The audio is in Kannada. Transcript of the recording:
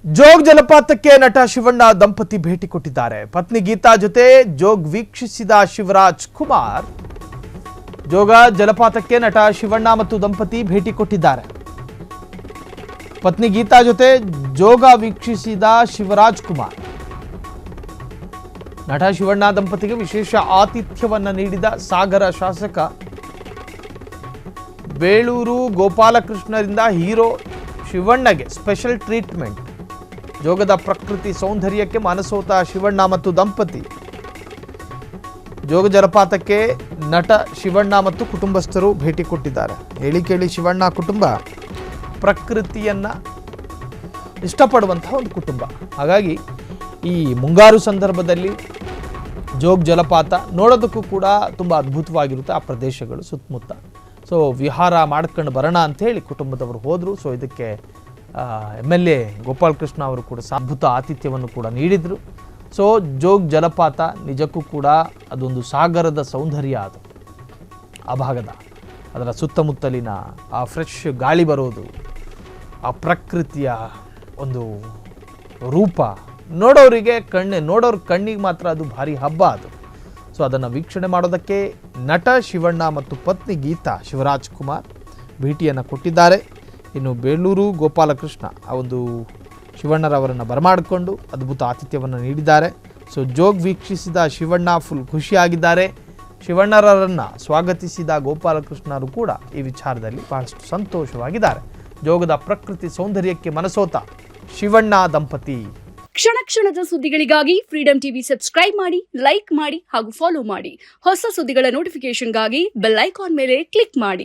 ಜೋಗ್ ಜಲಪಾತಕ್ಕೆ ನಟ ಶಿವಣ್ಣ ದಂಪತಿ ಭೇಟಿ ಕೊಟ್ಟಿದ್ದಾರೆ. ಪತ್ನಿ ಗೀತಾ ಜೊತೆ ಜೋಗ್ ವೀಕ್ಷಿಸಿದ ಶಿವರಾಜ್ ಕುಮಾರ್. ಜೋಗ ಜಲಪಾತಕ್ಕೆ ನಟ ಶಿವಣ್ಣ ಮತ್ತು ದಂಪತಿ ಭೇಟಿ ಕೊಟ್ಟಿದ್ದಾರೆ. ಪತ್ನಿ ಗೀತಾ ಜೊತೆ ಜೋಗ ವೀಕ್ಷಿಸಿದ ಶಿವರಾಜ್ ಕುಮಾರ್. ನಟ ಶಿವಣ್ಣ ದಂಪತಿಗೆ ವಿಶೇಷ ಆತಿಥ್ಯವನ್ನ ನೀಡಿದ ಸಾಗರ ಶಾಸಕ ಬೇಳೂರು ಗೋಪಾಲಕೃಷ್ಣರಿಂದ ಹೀರೋ ಶಿವಣ್ಣಗೆ ಸ್ಪೆಷಲ್ ಟ್ರೀಟ್ಮೆಂಟ್. ಜೋಗದ ಪ್ರಕೃತಿ ಸೌಂದರ್ಯಕ್ಕೆ ಮನಸೋತ ಶಿವಣ್ಣ ಮತ್ತು ದಂಪತಿ. ಜೋಗ ಜಲಪಾತಕ್ಕೆ ನಟ ಶಿವಣ್ಣ ಮತ್ತು ಕುಟುಂಬಸ್ಥರು ಭೇಟಿ ಕೊಟ್ಟಿದ್ದಾರೆ. ಹೇಳಿ ಕೇಳಿ ಶಿವಣ್ಣ ಕುಟುಂಬ ಪ್ರಕೃತಿಯನ್ನ ಇಷ್ಟಪಡುವಂತಹ ಒಂದು ಕುಟುಂಬ. ಹಾಗಾಗಿ ಈ ಮುಂಗಾರು ಸಂದರ್ಭದಲ್ಲಿ ಜೋಗ್ ಜಲಪಾತ ನೋಡೋದಕ್ಕೂ ಕೂಡ ತುಂಬ ಅದ್ಭುತವಾಗಿರುತ್ತೆ. ಆ ಪ್ರದೇಶಗಳು ಸುತ್ತಮುತ್ತ ವಿಹಾರ ಮಾಡ್ಕೊಂಡು ಬರೋಣ ಅಂಥೇಳಿ ಕುಟುಂಬದವರು ಹೋದರು. ಇದಕ್ಕೆ MLA ಗೋಪಾಲಕೃಷ್ಣ ಅವರು ಕೂಡ ಅದ್ಭುತ ಆತಿಥ್ಯವನ್ನು ಕೂಡ ನೀಡಿದರು. ಜೋಗ್ ಜಲಪಾತ ನಿಜಕ್ಕೂ ಕೂಡ ಅದೊಂದು ಸಾಗರದ ಸೌಂದರ್ಯ. ಅದು ಆ ಭಾಗದ ಅದರ ಸುತ್ತಮುತ್ತಲಿನ ಆ ಫ್ರೆಶ್ ಗಾಳಿ ಬರೋದು, ಆ ಪ್ರಕೃತಿಯ ಒಂದು ರೂಪ ನೋಡೋರ ಕಣ್ಣಿಗೆ ಮಾತ್ರ ಅದು ಭಾರಿ ಹಬ್ಬ. ಅದು ಅದನ್ನು ವೀಕ್ಷಣೆ ಮಾಡೋದಕ್ಕೆ ನಟ ಶಿವಣ್ಣ ಮತ್ತು ಪತ್ನಿ ಗೀತಾ ಶಿವರಾಜ್ ಕುಮಾರ್ ಭೇಟಿಯನ್ನು ಕೊಟ್ಟಿದ್ದಾರೆ. ಇನ್ನು ಬೇಳೂರು ಗೋಪಾಲಕೃಷ್ಣ ಆ ಒಂದು ಶಿವಣ್ಣರವರನ್ನು ಬರಮಾಡಿಕೊಂಡು ಅದ್ಭುತ ಆತಿಥ್ಯವನ್ನು ನೀಡಿದ್ದಾರೆ. ಜೋಗ್ ವೀಕ್ಷಿಸಿದ ಶಿವಣ್ಣ ಫುಲ್ ಖುಷಿಯಾಗಿದ್ದಾರೆ. ಶಿವಣ್ಣರನ್ನು ಸ್ವಾಗತಿಸಿದ ಗೋಪಾಲಕೃಷ್ಣರು ಕೂಡ ಈ ವಿಚಾರದಲ್ಲಿ ಬಹಳಷ್ಟು ಸಂತೋಷವಾಗಿದ್ದಾರೆ. ಜೋಗದ ಪ್ರಕೃತಿ ಸೌಂದರ್ಯಕ್ಕೆ ಮನಸೋತ ಶಿವಣ್ಣ ದಂಪತಿ. ಕ್ಷಣ ಕ್ಷಣದ ಸುದ್ದಿಗಳಿಗಾಗಿ ಫ್ರೀಡಂ ಟಿವಿ ಸಬ್ಸ್ಕ್ರೈಬ್ ಮಾಡಿ, ಲೈಕ್ ಮಾಡಿ ಹಾಗೂ ಫಾಲೋ ಮಾಡಿ. ಹೊಸ ಸುದ್ದಿಗಳ ನೋಟಿಫಿಕೇಶನ್ಗಾಗಿ ಬೆಲ್ ಐಕಾನ್ ಮೇಲೆ ಕ್ಲಿಕ್ ಮಾಡಿ.